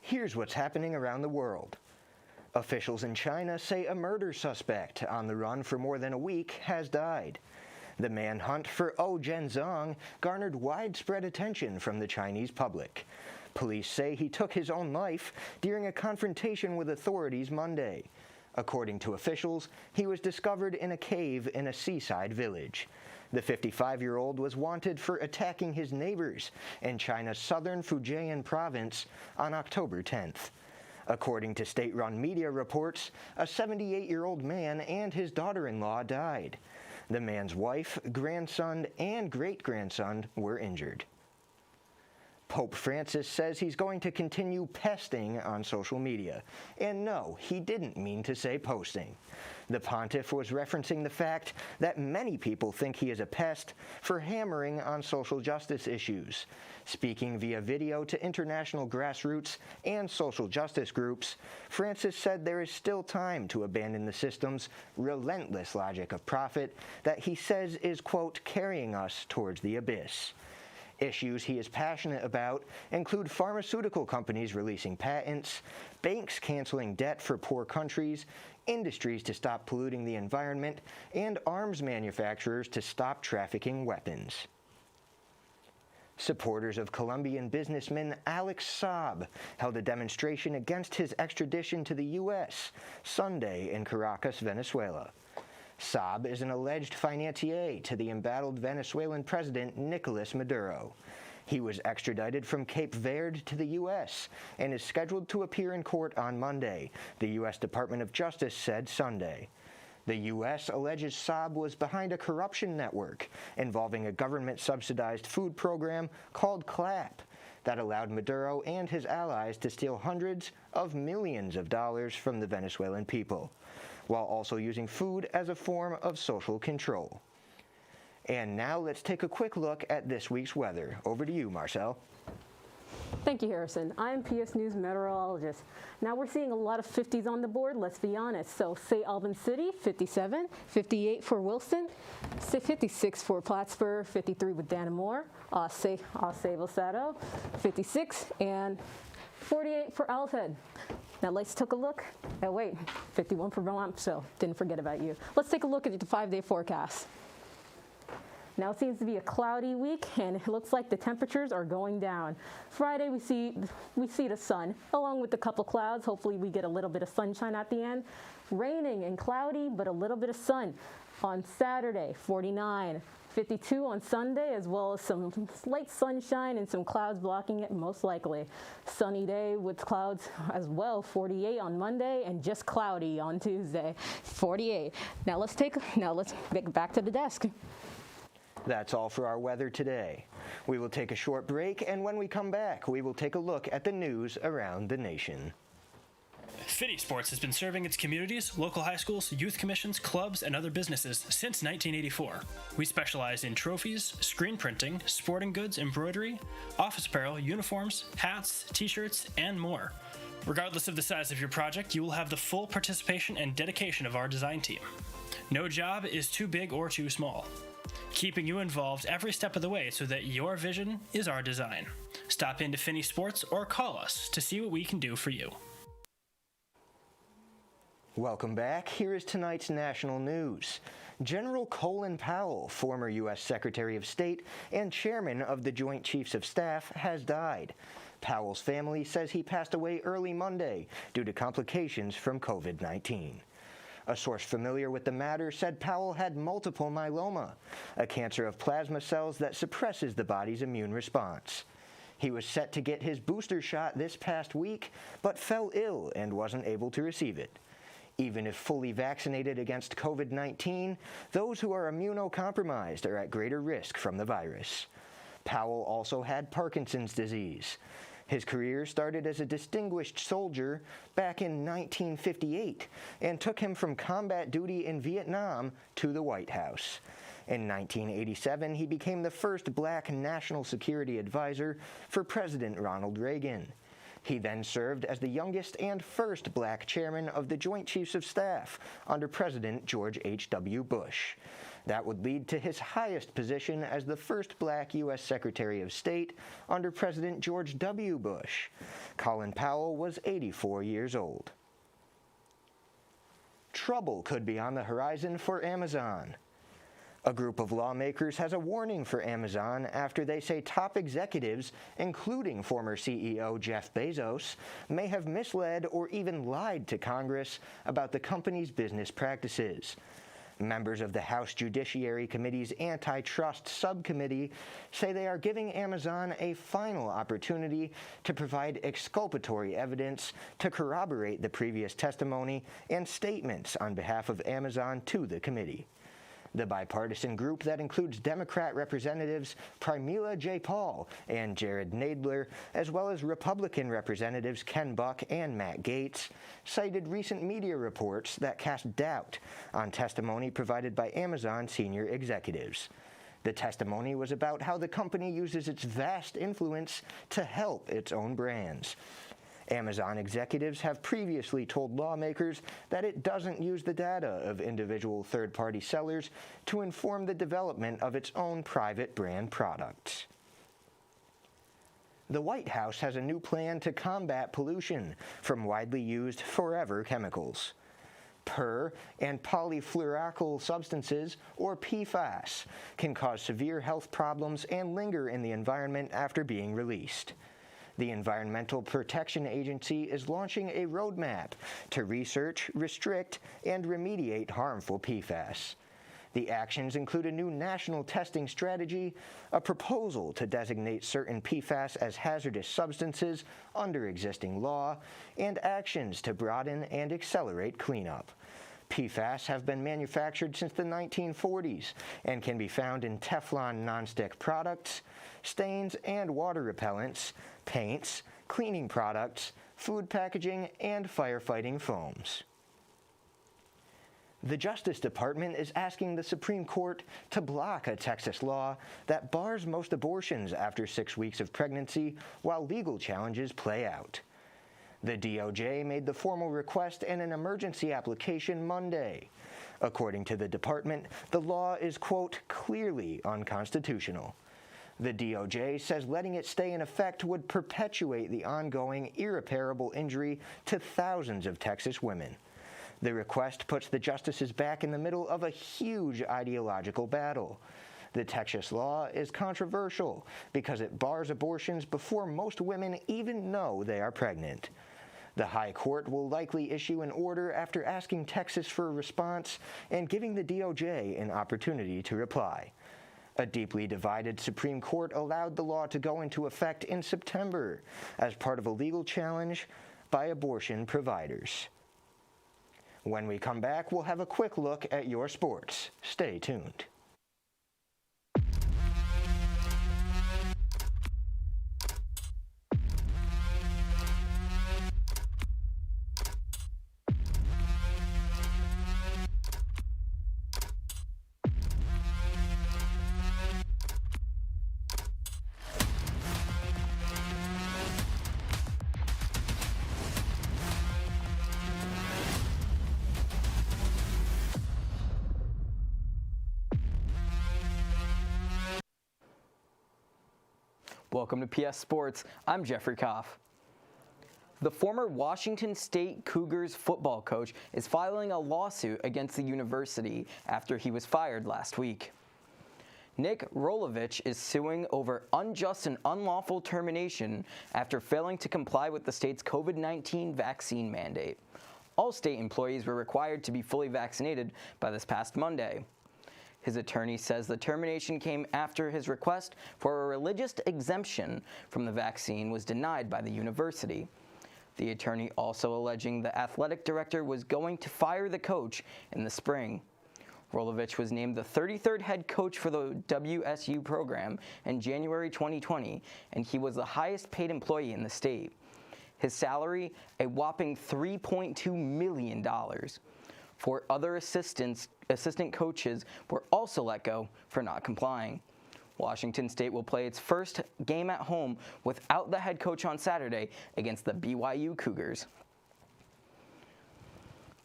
Here's what's happening around the world. Officials in China say a murder suspect on the run for more than a week has died. The manhunt for Zhenzong garnered widespread attention from the Chinese public. Police say he took his own life during a confrontation with authorities Monday. According to officials, he was discovered in a cave in a seaside village. The 55-year-old was wanted for attacking his neighbors in China's southern Fujian province on October 10th. According to state-run media reports, a 78-year-old man and his daughter-in-law died. The man's wife, grandson, and great-grandson were injured. Pope Francis says he's going to continue pesting on social media. And no, he didn't mean to say posting. The pontiff was referencing the fact that many people think he is a pest for hammering on social justice issues. Speaking via video to international grassroots and social justice groups, Francis said there is still time to abandon the system's relentless logic of profit that he says is, quote, carrying us towards the abyss. Issues he is passionate about include pharmaceutical companies releasing patents, banks canceling debt for poor countries, industries to stop polluting the environment, and arms manufacturers to stop trafficking weapons. Supporters of Colombian businessman Alex Saab held a demonstration against his extradition to the U.S. Sunday in Caracas, Venezuela. Saab is an alleged financier to the embattled Venezuelan president Nicolas Maduro. He was extradited from Cape Verde to the U.S. and is scheduled to appear in court on Monday, the U.S. Department of Justice said Sunday. The U.S. alleges Saab was behind a corruption network involving a government-subsidized food program called CLAP that allowed Maduro and his allies to steal hundreds of millions of dollars from the Venezuelan people, while also using food as a form of social control. And now let's take a quick look at this week's weather. Over to you, Marcel. Thank you, Harrison. I'm PS News meteorologist. Now we're seeing a lot of 50s on the board, let's be honest. So say Albany City, 57, 58 for Wilson, 56 for Plattsburgh, 53 with Dannemore, say Osceola, 56, and 48 for Owl's Head. Now let's take a look. 51 for Vermont, so didn't forget about you. Let's take a look at the 5-day forecast. Now it seems to be a cloudy week, and it looks like the temperatures are going down. Friday we see the sun, along with a couple clouds. Hopefully we get a little bit of sunshine at the end. Raining and cloudy, but a little bit of sun. On Saturday, 49. 52 on Sunday, as well as some slight sunshine and some clouds blocking it, most likely. Sunny day with clouds as well, 48 on Monday, and just cloudy on Tuesday, 48. Now let's get back to the desk. That's all for our weather today. We will take a short break, and when we come back, we will take a look at the news around the nation. Fitty Sports has been serving its communities, local high schools, youth commissions, clubs, and other businesses since 1984. We specialize in trophies, screen printing, sporting goods, embroidery, office apparel, uniforms, hats, t-shirts, and more. Regardless of the size of your project, you will have the full participation and dedication of our design team. No job is too big or too small, keeping you involved every step of the way so that your vision is our design. Stop into Finney Sports or call us to see what we can do for you. Welcome back. Here is tonight's national news. General Colin Powell, former U.S. Secretary of State and chairman of the Joint Chiefs of Staff, has died. Powell's family says he passed away early Monday due to complications from COVID-19. A source familiar with the matter said Powell had multiple myeloma, a cancer of plasma cells that suppresses the body's immune response. He was set to get his booster shot this past week, but fell ill and wasn't able to receive it. Even if fully vaccinated against COVID-19, those who are immunocompromised are at greater risk from the virus. Powell also had Parkinson's disease. His career started as a distinguished soldier back in 1958 and took him from combat duty in Vietnam to the White House. In 1987, he became the first black national security advisor for President Ronald Reagan. He then served as the youngest and first black chairman of the Joint Chiefs of Staff under President George H.W. Bush. That would lead to his highest position as the first black U.S. Secretary of State under President George W. Bush. Colin Powell was 84 years old. Trouble could be on the horizon for Amazon. A group of lawmakers has a warning for Amazon after they say top executives, including former CEO Jeff Bezos, may have misled or even lied to Congress about the company's business practices. Members of the House Judiciary Committee's Antitrust Subcommittee say they are giving Amazon a final opportunity to provide exculpatory evidence to corroborate the previous testimony and statements on behalf of Amazon to the committee. The bipartisan group that includes Democrat Representatives Pramila Jayapal and Jared Nadler, as well as Republican Representatives Ken Buck and Matt Gaetz, cited recent media reports that cast doubt on testimony provided by Amazon senior executives. The testimony was about how the company uses its vast influence to help its own brands. Amazon executives have previously told lawmakers that it doesn't use the data of individual third-party sellers to inform the development of its own private brand products. The White House has a new plan to combat pollution from widely used forever chemicals. Per- and polyfluoroalkyl substances, or PFAS, can cause severe health problems and linger in the environment after being released. The Environmental Protection Agency is launching a roadmap to research, restrict, and remediate harmful PFAS. The actions include a new national testing strategy, a proposal to designate certain PFAS as hazardous substances under existing law, and actions to broaden and accelerate cleanup. PFAS have been manufactured since the 1940s and can be found in Teflon nonstick products, stains and water repellents, paints, cleaning products, food packaging, and firefighting foams. The Justice Department is asking the Supreme Court to block a Texas law that bars most abortions after 6 weeks of pregnancy while legal challenges play out. The DOJ made the formal request in an emergency application Monday. According to the department, the law is, quote, clearly unconstitutional. The DOJ says letting it stay in effect would perpetuate the ongoing irreparable injury to thousands of Texas women. The request puts the justices back in the middle of a huge ideological battle. The Texas law is controversial because it bars abortions before most women even know they are pregnant. The High Court will likely issue an order after asking Texas for a response and giving the DOJ an opportunity to reply. A deeply divided Supreme Court allowed the law to go into effect in September as part of a legal challenge by abortion providers. When we come back, we'll have a quick look at your sports. Stay tuned. Welcome to PS Sports. I'm Jeffrey Koff. The former Washington State Cougars football coach is filing a lawsuit against the university after he was fired last week. Nick Rolovich is suing over unjust and unlawful termination after failing to comply with the state's COVID-19 vaccine mandate. All state employees were required to be fully vaccinated by this past Monday. His attorney says the termination came after his request for a religious exemption from the vaccine was denied by the university. The attorney also alleging the athletic director was going to fire the coach in the spring. Rolovich was named the 33rd head coach for the WSU program in January 2020, and he was the highest paid employee in the state. His salary, a whopping $3.2 million. Four other assistant coaches were also let go for not complying. Washington State will play its first game at home without the head coach on Saturday against the BYU Cougars.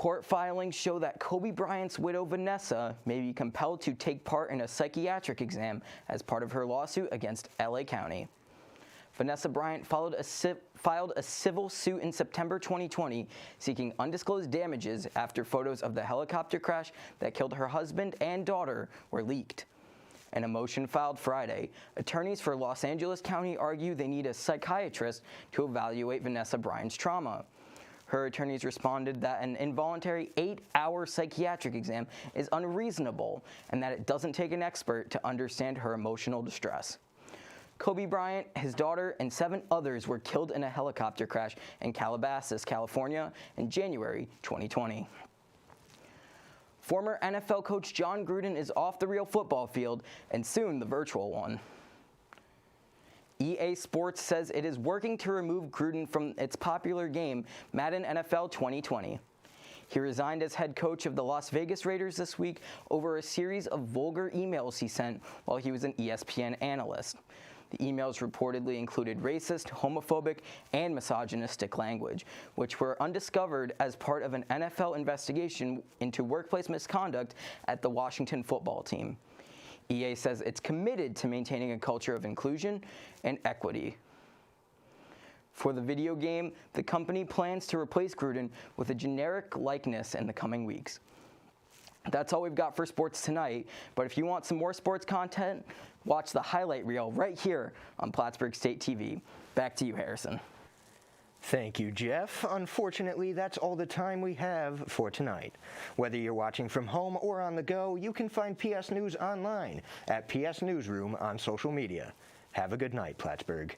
court filings show that Kobe Bryant's widow, Vanessa, may be compelled to take part in a psychiatric exam as part of her lawsuit against LA County. Vanessa Bryant filed a civil suit in September 2020 seeking undisclosed damages after photos of the helicopter crash that killed her husband and daughter were leaked. In a motion filed Friday, attorneys for Los Angeles County argue they need a psychiatrist to evaluate Vanessa Bryant's trauma. Her attorneys responded that an involuntary 8-hour psychiatric exam is unreasonable and that it doesn't take an expert to understand her emotional distress. Kobe Bryant, his daughter, and 7 others were killed in a helicopter crash in Calabasas, California in January 2020. Former NFL coach John Gruden is off the real football field and soon the virtual one. EA Sports says it is working to remove Gruden from its popular game, Madden NFL 2020. He resigned as head coach of the Las Vegas Raiders this week over a series of vulgar emails he sent while he was an ESPN analyst. The emails reportedly included racist, homophobic, and misogynistic language, which were undiscovered as part of an NFL investigation into workplace misconduct at the Washington football team. EA says it's committed to maintaining a culture of inclusion and equity. For the video game, the company plans to replace Gruden with a generic likeness in the coming weeks. That's all we've got for sports tonight, but if you want some more sports content, watch the highlight reel right here on Plattsburgh State TV. Back to you, Harrison. Thank you, Jeff. Unfortunately, that's all the time we have for tonight. Whether you're watching from home or on the go, you can find PS News online at PS Newsroom on social media. Have a good night, Plattsburgh.